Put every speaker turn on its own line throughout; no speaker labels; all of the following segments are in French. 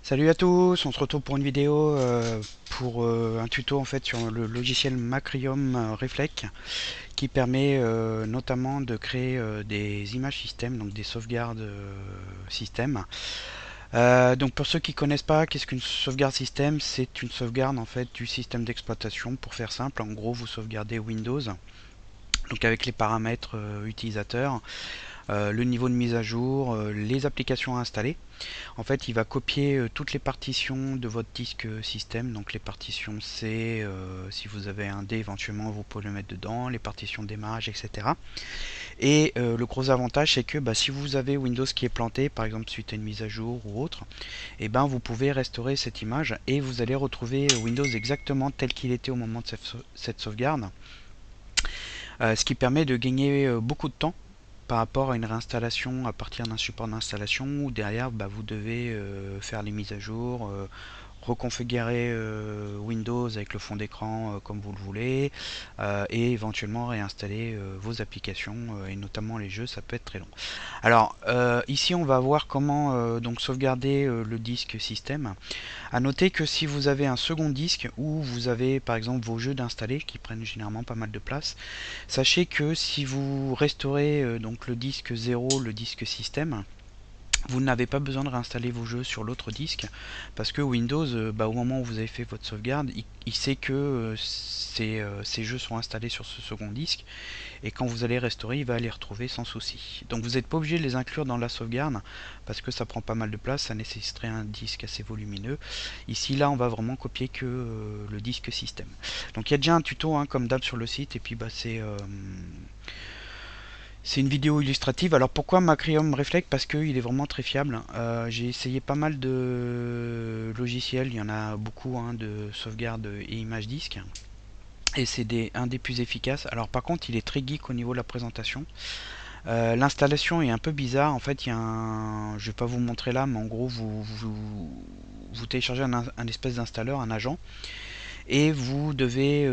Salut à tous, on se retrouve pour une vidéo pour un tuto en fait sur le logiciel Macrium Reflect qui permet notamment de créer des images système, donc des sauvegardes système. Donc pour ceux qui connaissent pas, qu'est-ce qu'une sauvegarde système? C'est une sauvegarde en fait du système d'exploitation. Pour faire simple, en gros vous sauvegardez Windows, donc avec les paramètres utilisateurs, le niveau de mise à jour, les applications à installer. En fait, il va copier toutes les partitions de votre disque système, donc les partitions C, si vous avez un D éventuellement, vous pouvez le mettre dedans, les partitions de démarrage, etc. Et le gros avantage, c'est que si vous avez Windows qui est planté, par exemple suite à une mise à jour ou autre, et vous pouvez restaurer cette image et vous allez retrouver Windows exactement tel qu'il était au moment de cette sauvegarde, ce qui permet de gagner beaucoup de temps par rapport à une réinstallation à partir d'un support d'installation où derrière vous devez faire les mises à jour, reconfigurer Windows avec le fond d'écran comme vous le voulez et éventuellement réinstaller vos applications et notamment les jeux, ça peut être très long. Alors ici on va voir comment donc sauvegarder le disque système. À noter que si vous avez un second disque où vous avez par exemple vos jeux d'installer qui prennent généralement pas mal de place, sachez que si vous restaurez donc le disque 0, le disque système, vous n'avez pas besoin de réinstaller vos jeux sur l'autre disque parce que Windows, au moment où vous avez fait votre sauvegarde, il sait que ces jeux sont installés sur ce second disque et quand vous allez restaurer, il va les retrouver sans souci. Donc vous n'êtes pas obligé de les inclure dans la sauvegarde parce que ça prend pas mal de place, ça nécessiterait un disque assez volumineux. Ici, là, on va vraiment copier que le disque système. Donc il y a déjà un tuto comme d'hab sur le site et puis c'est une vidéo illustrative. Alors pourquoi Macrium Reflect? Parce qu'il est vraiment très fiable. J'ai essayé pas mal de logiciels, il y en a beaucoup de sauvegarde et image disque. Et c'est un des plus efficaces. Alors par contre il est très geek au niveau de la présentation. L'installation est un peu bizarre. En fait il y a un... Je vais pas vous montrer là, mais en gros vous téléchargez un espèce d'installeur, un agent, et vous devez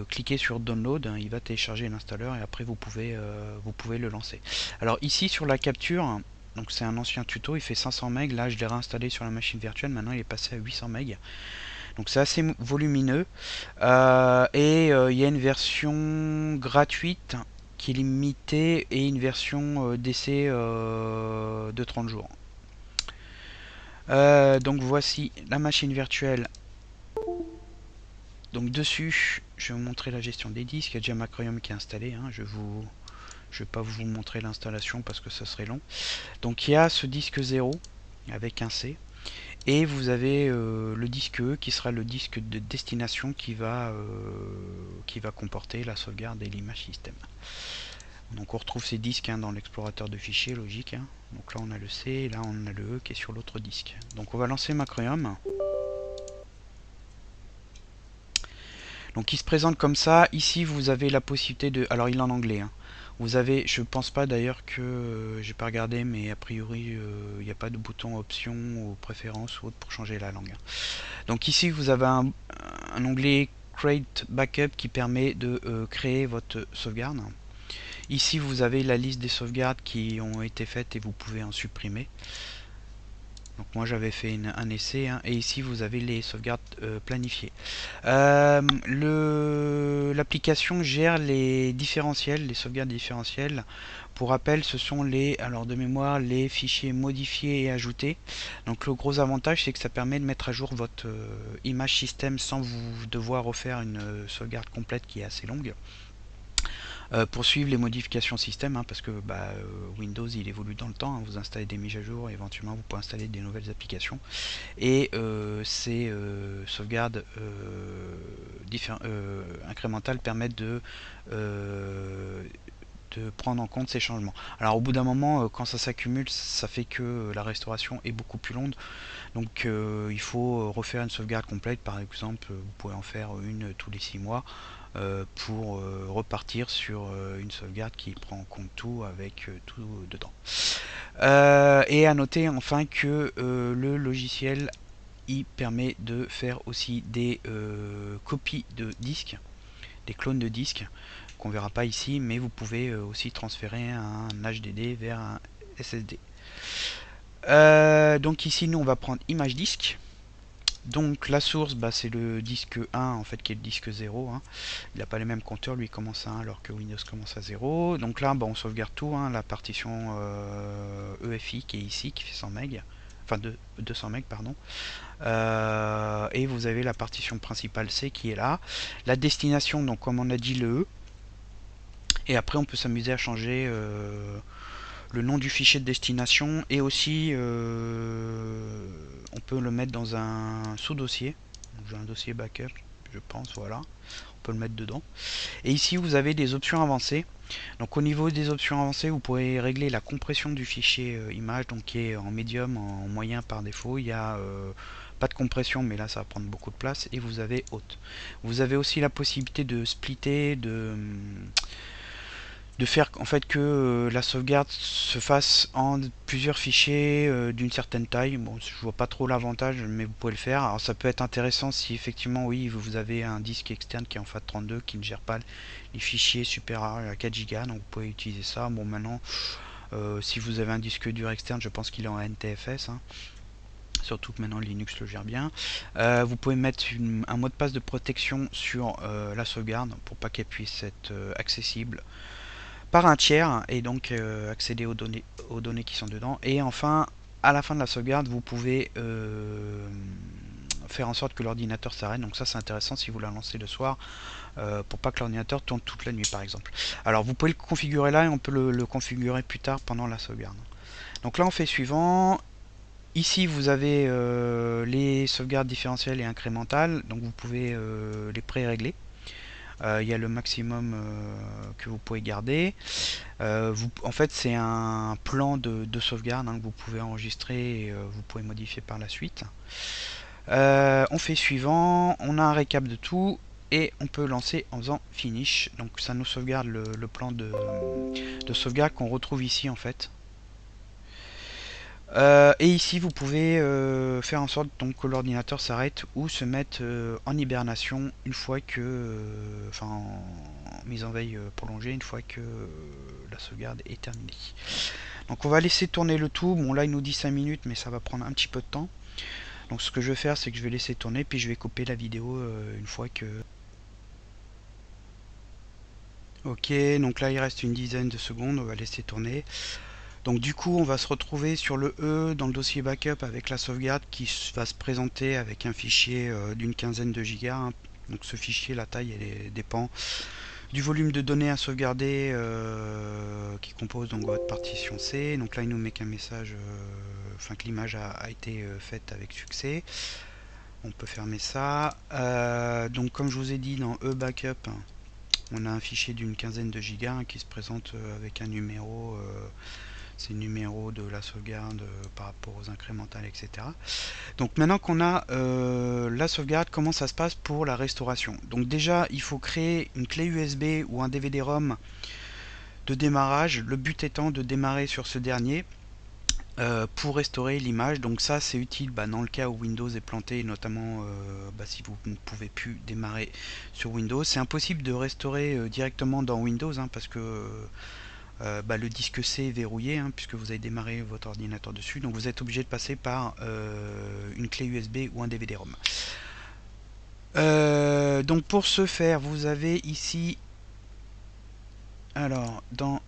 cliquer sur download, il va télécharger l'installeur et après vous pouvez le lancer. Alors ici sur la capture, donc c'est un ancien tuto, il fait 500 MB, là je l'ai réinstallé sur la machine virtuelle, maintenant il est passé à 800 MB. Donc c'est assez volumineux il y a une version gratuite qui est limitée et une version d'essai de 30 jours. Donc voici la machine virtuelle. Donc dessus, je vais vous montrer la gestion des disques. Il y a déjà Macrium qui est installé. Je vais pas vous montrer l'installation parce que ça serait long. Donc il y a ce disque 0 avec un C. Et vous avez le disque E qui sera le disque de destination qui va comporter la sauvegarde et l'image système. Donc on retrouve ces disques dans l'explorateur de fichiers, logique. Donc là on a le C et là on a le E qui est sur l'autre disque. Donc on va lancer Macrium. Donc il se présente comme ça. Ici vous avez la possibilité de... Alors il est en anglais. Vous avez, je pense pas d'ailleurs que... j'ai pas regardé, mais a priori il n'y a pas de bouton option ou préférence ou autre pour changer la langue. Donc ici vous avez un onglet Create Backup qui permet de créer votre sauvegarde. Ici vous avez la liste des sauvegardes qui ont été faites et vous pouvez en supprimer. Donc moi j'avais fait un essai et ici vous avez les sauvegardes planifiées. L'application gère les différentiels, les sauvegardes différentielles. Pour rappel, ce sont alors de mémoire, les fichiers modifiés et ajoutés. Donc le gros avantage, c'est que ça permet de mettre à jour votre image système sans vous devoir refaire une sauvegarde complète qui est assez longue. Pour suivre les modifications système, parce que Windows il évolue dans le temps, vous installez des mises à jour, et éventuellement vous pouvez installer des nouvelles applications, et ces sauvegardes incrémentales permettent de prendre en compte ces changements. Alors au bout d'un moment, quand ça s'accumule, ça fait que la restauration est beaucoup plus longue, donc il faut refaire une sauvegarde complète. Par exemple, vous pouvez en faire une tous les 6 mois pour repartir sur une sauvegarde qui prend en compte tout avec tout dedans. Et à noter enfin que le logiciel il permet de faire aussi des copies de disques, des clones de disques qu'on verra pas ici, mais vous pouvez aussi transférer un HDD vers un SSD. Donc ici nous on va prendre image disque. Donc la source, bah, c'est le disque 1 en fait qui est le disque 0. Hein. Il n'a pas les mêmes compteurs, lui il commence à 1 alors que Windows commence à 0. Donc là bah, on sauvegarde tout, hein, la partition EFI qui est ici, qui fait 100 MB. Enfin 200 MB pardon. Et vous avez la partition principale C qui est là. La destination, donc comme on a dit le E. Et après on peut s'amuser à changer le nom du fichier de destination et aussi on peut le mettre dans un sous-dossier. J'ai un dossier backup, je pense, voilà. On peut le mettre dedans. Et ici vous avez des options avancées. Donc au niveau des options avancées, vous pouvez régler la compression du fichier image, donc qui est en médium, en moyen par défaut. Il y a pas de compression, mais là ça va prendre beaucoup de place. Et vous avez haute. Vous avez aussi la possibilité de splitter, de faire en fait que la sauvegarde se fasse en plusieurs fichiers d'une certaine taille. Bon, je vois pas trop l'avantage, mais vous pouvez le faire. Alors ça peut être intéressant si effectivement, oui, vous avez un disque externe qui est en FAT32 qui ne gère pas les fichiers supérieurs à 4 Go, donc vous pouvez utiliser ça. Bon, maintenant, si vous avez un disque dur externe, je pense qu'il est en NTFS. Hein. Surtout que maintenant Linux le gère bien. Vous pouvez mettre un mot de passe de protection sur la sauvegarde pour pas qu'elle puisse être accessible par un tiers et donc accéder aux données qui sont dedans. Et enfin, à la fin de la sauvegarde, vous pouvez faire en sorte que l'ordinateur s'arrête. Donc ça c'est intéressant si vous la lancez le soir pour pas que l'ordinateur tourne toute la nuit par exemple. Alors vous pouvez le configurer là et on peut le configurer plus tard pendant la sauvegarde. Donc là on fait suivant. Ici vous avez les sauvegardes différentielles et incrémentales, donc vous pouvez les pré-régler. Il y a le maximum que vous pouvez garder. En fait, c'est un plan de sauvegarde hein, que vous pouvez enregistrer et vous pouvez modifier par la suite. On fait suivant, on a un récap de tout et on peut lancer en faisant finish. Donc ça nous sauvegarde le plan de sauvegarde qu'on retrouve ici en fait. Et ici vous pouvez faire en sorte donc, que l'ordinateur s'arrête ou se mette en hibernation une fois que enfin en mise en veille prolongée une fois que la sauvegarde est terminée. Donc on va laisser tourner le tout. Bon là il nous dit 5 minutes mais ça va prendre un petit peu de temps. Donc ce que je vais faire c'est que je vais laisser tourner puis je vais couper la vidéo une fois que... Ok, donc là il reste une dizaine de secondes, on va laisser tourner. Donc du coup on va se retrouver sur le E dans le dossier backup avec la sauvegarde qui va se présenter avec un fichier d'une quinzaine de gigas. Hein. Donc ce fichier, la taille, elle dépend du volume de données à sauvegarder qui compose donc votre partition C. Donc là il nous met qu'un message, enfin que l'image a été faite avec succès. On peut fermer ça. Donc comme je vous ai dit dans E backup, on a un fichier d'une quinzaine de gigas hein, qui se présente avec un numéro. C'est le numéro de la sauvegarde par rapport aux incrémentales, etc. Donc maintenant qu'on a la sauvegarde, comment ça se passe pour la restauration? Donc déjà, il faut créer une clé USB ou un DVD-ROM de démarrage, le but étant de démarrer sur ce dernier pour restaurer l'image. Donc ça c'est utile dans le cas où Windows est planté, notamment si vous ne pouvez plus démarrer sur Windows. C'est impossible de restaurer directement dans Windows hein, parce que le disque C est verrouillé hein, puisque vous avez démarré votre ordinateur dessus, donc vous êtes obligé de passer par une clé USB ou un DVD-ROM. Donc pour ce faire, vous avez ici, alors dans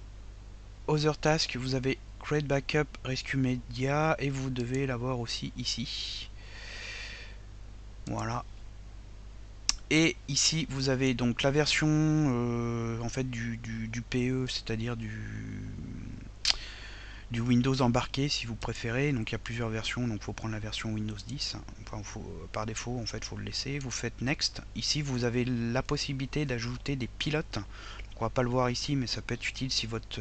Other Task, vous avez Create Backup Rescue Media et vous devez l'avoir aussi ici. Voilà. Et ici vous avez donc la version en fait du PE, c'est-à-dire du Windows embarqué si vous préférez. Donc il y a plusieurs versions, donc il faut prendre la version Windows 10. Enfin, par défaut en fait faut le laisser. Vous faites Next. Ici vous avez la possibilité d'ajouter des pilotes. Donc, on va pas le voir ici, mais ça peut être utile si votre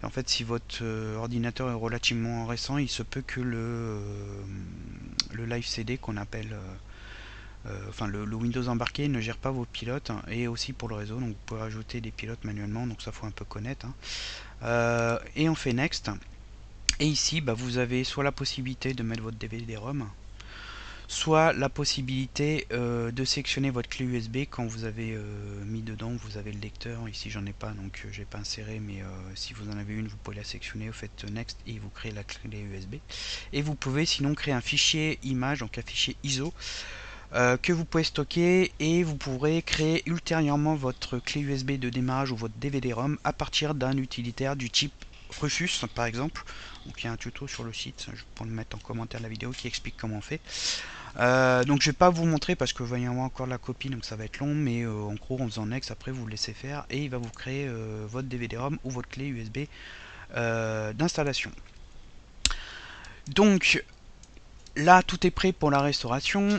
en fait si votre ordinateur est relativement récent, il se peut que le Live CD qu'on appelle enfin le Windows embarqué ne gère pas vos pilotes hein, et aussi pour le réseau, donc vous pouvez ajouter des pilotes manuellement, donc ça faut un peu connaître hein. Et on fait Next et ici vous avez soit la possibilité de mettre votre DVD-ROM, soit la possibilité de sélectionner votre clé USB quand vous avez mis dedans, vous avez le lecteur. Ici j'en ai pas, donc j'ai pas inséré, mais si vous en avez une, vous pouvez la sélectionner, vous faites Next et vous créez la clé USB. Et vous pouvez sinon créer un fichier image, donc un fichier ISO, que vous pouvez stocker, et vous pourrez créer ultérieurement votre clé USB de démarrage ou votre DVD-ROM à partir d'un utilitaire du type Rufus par exemple. Donc il y a un tuto sur le site, je peux le mettre en commentaire de la vidéo, qui explique comment on fait. Donc je vais pas vous montrer parce que va y avoir encore la copie, donc ça va être long, mais en gros en faisant Next, après vous le laissez faire et il va vous créer votre DVD-ROM ou votre clé USB d'installation. Donc là tout est prêt pour la restauration.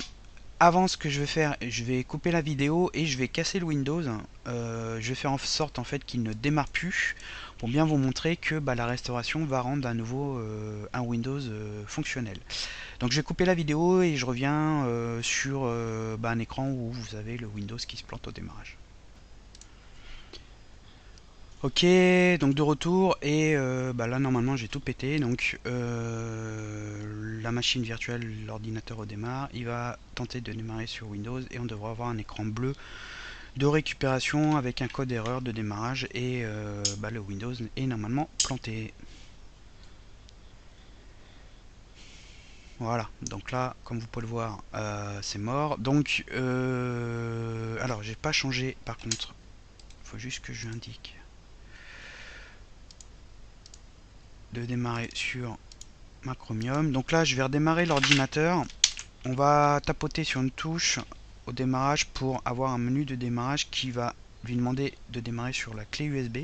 Avant, ce que je vais faire, je vais couper la vidéo et je vais casser le Windows. Je vais faire en sorte en fait qu'il ne démarre plus pour bien vous montrer que la restauration va rendre à nouveau un Windows fonctionnel. Donc je vais couper la vidéo et je reviens sur un écran où vous avez le Windows qui se plante au démarrage. Ok, donc de retour, et là normalement j'ai tout pété, donc la machine virtuelle, l'ordinateur redémarre, il va tenter de démarrer sur Windows et on devra avoir un écran bleu de récupération avec un code erreur de démarrage, et le Windows est normalement planté. Voilà, donc là comme vous pouvez le voir c'est mort. Donc alors j'ai pas changé, par contre il faut juste que je l'indique de démarrer sur ma Chromium. Donc là je vais redémarrer l'ordinateur. On va tapoter sur une touche au démarrage pour avoir un menu de démarrage qui va lui demander de démarrer sur la clé USB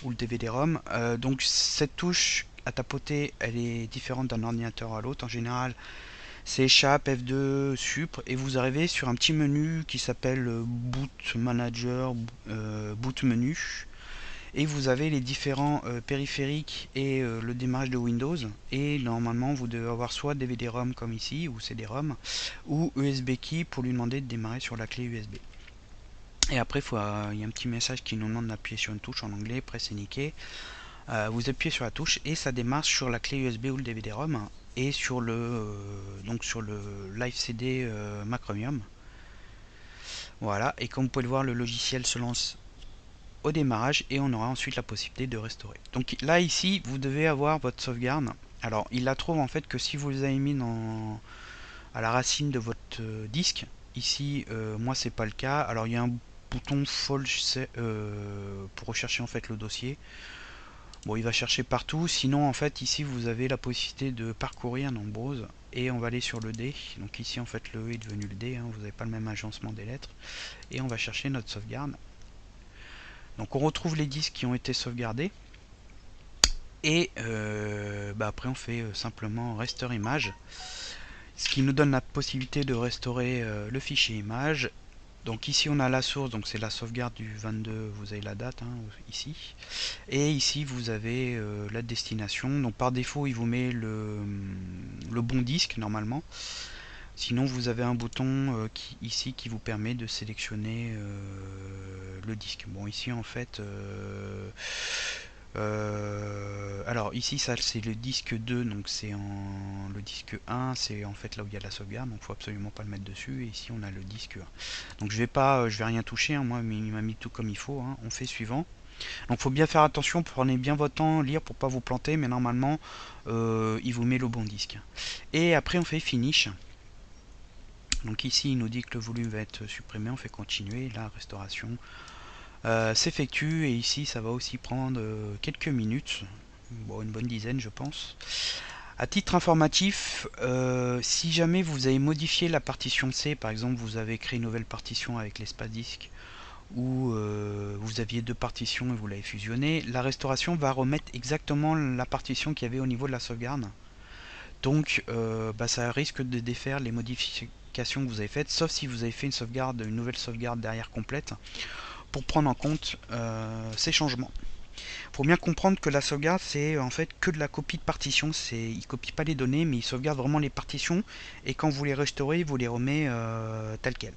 ou le DVD-ROM. Donc cette touche à tapoter, elle est différente d'un ordinateur à l'autre. En général c'est Échappe, F2, Supr, et vous arrivez sur un petit menu qui s'appelle Boot Manager, Boot Menu, et vous avez les différents périphériques et le démarrage de Windows, et normalement vous devez avoir soit DVD-ROM comme ici ou CD-ROM, ou USB key pour lui demander de démarrer sur la clé USB. Et après il y a un petit message qui nous demande d'appuyer sur une touche en anglais, press indiqué. Vous appuyez sur la touche et ça démarre sur la clé USB ou le DVD-ROM et sur le Live CD Macromium. Voilà, et comme vous pouvez le voir, le logiciel se lance au démarrage et on aura ensuite la possibilité de restaurer. Donc là ici vous devez avoir votre sauvegarde. Alors il la trouve en fait que si vous les avez mis à la racine de votre disque. Ici moi c'est pas le cas. Alors il y a un bouton False pour rechercher en fait le dossier. Bon, il va chercher partout, sinon en fait ici vous avez la possibilité de parcourir dans Browse, et on va aller sur le D. Donc ici en fait le E est devenu le D, hein, vous n'avez pas le même agencement des lettres, et on va chercher notre sauvegarde. Donc on retrouve les disques qui ont été sauvegardés, et après on fait simplement Restore Image, ce qui nous donne la possibilité de restaurer le fichier image. Donc ici on a la source, donc c'est la sauvegarde du 22, vous avez la date ici. Et ici vous avez la destination. Donc par défaut il vous met le bon disque normalement. Sinon vous avez un bouton ici qui vous permet de sélectionner le disque. Bon ici en fait alors ici ça c'est le disque 2, donc c'est le disque 1, c'est en fait là où il y a la sauvegarde, donc il faut absolument pas le mettre dessus. Et ici on a le disque 1. Donc je vais rien toucher, hein, moi il m'a mis tout comme il faut, hein. On fait suivant. Donc il faut bien faire attention, prenez bien votre temps, lire pour pas vous planter, mais normalement il vous met le bon disque. Et après on fait finish. Donc ici il nous dit que le volume va être supprimé, on fait continuer, la restauration s'effectue, et ici ça va aussi prendre quelques minutes, bon, une bonne dizaine je pense. À titre informatif, si jamais vous avez modifié la partition C, par exemple vous avez créé une nouvelle partition avec l'espace disque, ou vous aviez deux partitions et vous l'avez fusionné, la restauration va remettre exactement la partition qu'il y avait au niveau de la sauvegarde. Donc ça risque de défaire les modifications que vous avez faites, sauf si vous avez fait une nouvelle sauvegarde derrière complète, pour prendre en compte ces changements. Il faut bien comprendre que la sauvegarde c'est en fait que de la copie de partition, il ne copie pas les données mais il sauvegarde vraiment les partitions, et quand vous les restaurez vous les remet telles quelles.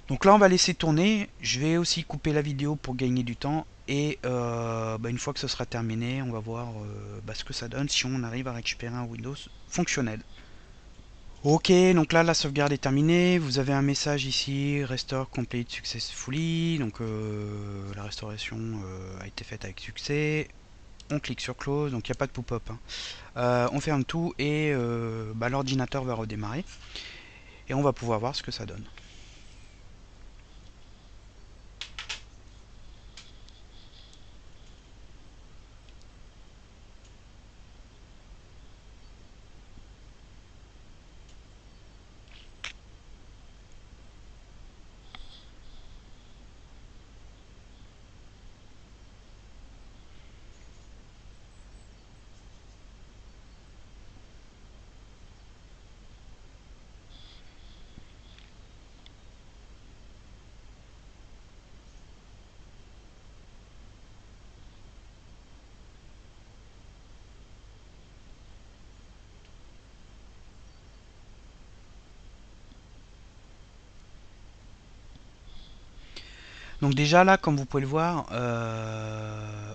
Donc là on va laisser tourner, je vais aussi couper la vidéo pour gagner du temps, et une fois que ce sera terminé on va voir ce que ça donne si on arrive à récupérer un Windows fonctionnel. Ok, donc là la sauvegarde est terminée. Vous avez un message ici, Restore Complete Successfully. Donc la restauration a été faite avec succès. On clique sur Close, donc il n'y a pas de pop-up, hein. On ferme tout et l'ordinateur va redémarrer. Et on va pouvoir voir ce que ça donne. Donc déjà là, comme vous pouvez le voir,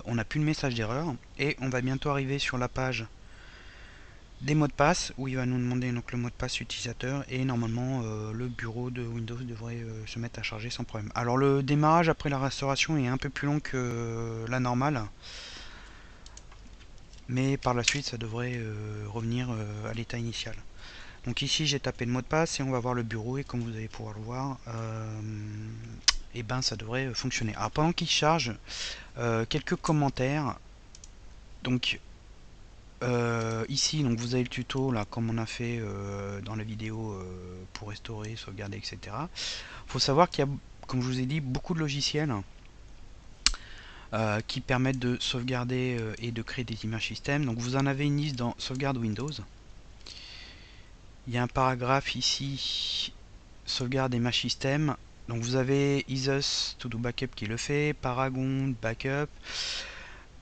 on n'a plus de message d'erreur et on va bientôt arriver sur la page des mots de passe où il va nous demander donc le mot de passe utilisateur et normalement le bureau de Windows devrait se mettre à charger sans problème. Alors le démarrage après la restauration est un peu plus long que la normale, mais par la suite ça devrait revenir à l'état initial. Donc ici j'ai tapé le mot de passe et on va voir le bureau et comme vous allez pouvoir le voir, et ben ça devrait fonctionner. Alors pendant qu'il charge, quelques commentaires. Donc ici donc vous avez le tuto là comme on a fait dans la vidéo pour restaurer, sauvegarder, etc. Il faut savoir qu'il y a, comme je vous ai dit, beaucoup de logiciels qui permettent de sauvegarder et de créer des images système. Donc vous en avez une liste dans sauvegarde Windows. Il y a un paragraphe ici, sauvegarde image système. Donc vous avez Isus To Do Backup qui le fait, Paragon Backup,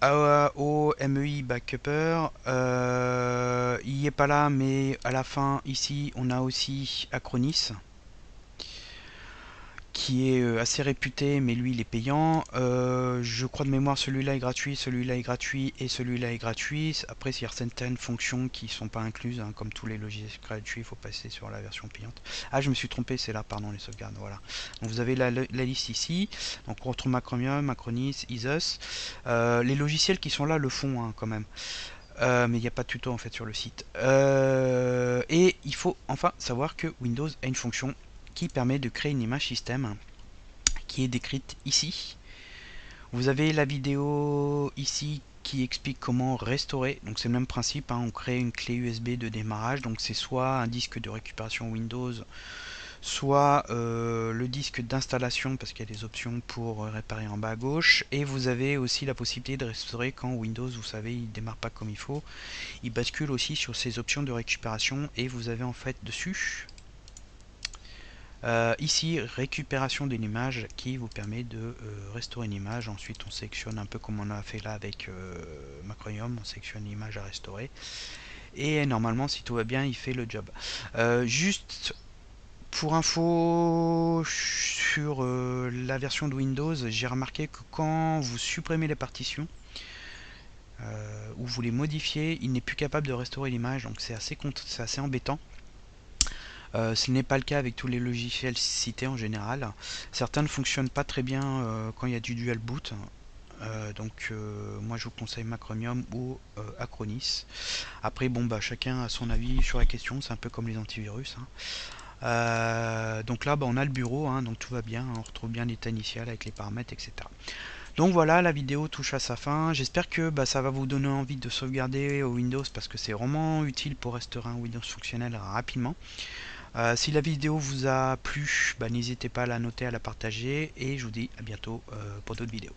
AOMEI Backupper, il n'est pas là, mais à la fin, ici, on a aussi Acronis, qui est assez réputé, mais lui, il est payant. Je crois de mémoire, celui-là est gratuit, celui-là est gratuit, et celui-là est gratuit. Après, il y a certaines fonctions qui ne sont pas incluses, hein, comme tous les logiciels gratuits, il faut passer sur la version payante. Ah, je me suis trompé, c'est là, pardon, les sauvegardes, voilà. Donc vous avez la liste ici, donc on retrouve Macromium, Acronis, Isus. Les logiciels qui sont là le font, hein, quand même. Mais il n'y a pas de tuto en fait sur le site. Et il faut enfin savoir que Windows a une fonction qui permet de créer une image système qui est décrite ici. Vous avez la vidéo ici qui explique comment restaurer. Donc c'est le même principe, hein, on crée une clé USB de démarrage. Donc c'est soit un disque de récupération Windows, soit le disque d'installation parce qu'il y a des options pour réparer en bas à gauche, et vous avez aussi la possibilité de restaurer quand Windows, vous savez, il démarre pas comme il faut. Il bascule aussi sur ces options de récupération et vous avez en fait dessus ici récupération d'une image qui vous permet de restaurer une image. Ensuite on sélectionne un peu comme on a fait là avec Macromium, on sélectionne l'image à restaurer et normalement si tout va bien il fait le job. Juste pour info sur la version de Windows, j'ai remarqué que quand vous supprimez les partitions ou vous les modifiez, il n'est plus capable de restaurer l'image, donc c'est assez embêtant. Ce n'est pas le cas avec tous les logiciels cités en général. Certains ne fonctionnent pas très bien quand il y a du dual boot. Donc moi je vous conseille Macromium ou Acronis. Après bon bah chacun a son avis sur la question, c'est un peu comme les antivirus, hein. Donc là bah, on a le bureau, hein, donc tout va bien, hein, on retrouve bien l'état initial avec les paramètres, etc. Donc voilà, la vidéo touche à sa fin. J'espère que bah, ça va vous donner envie de sauvegarder au Windows parce que c'est vraiment utile pour restaurer un Windows fonctionnel rapidement. Si la vidéo vous a plu, bah, n'hésitez pas à la noter, à la partager et je vous dis à bientôt pour d'autres vidéos.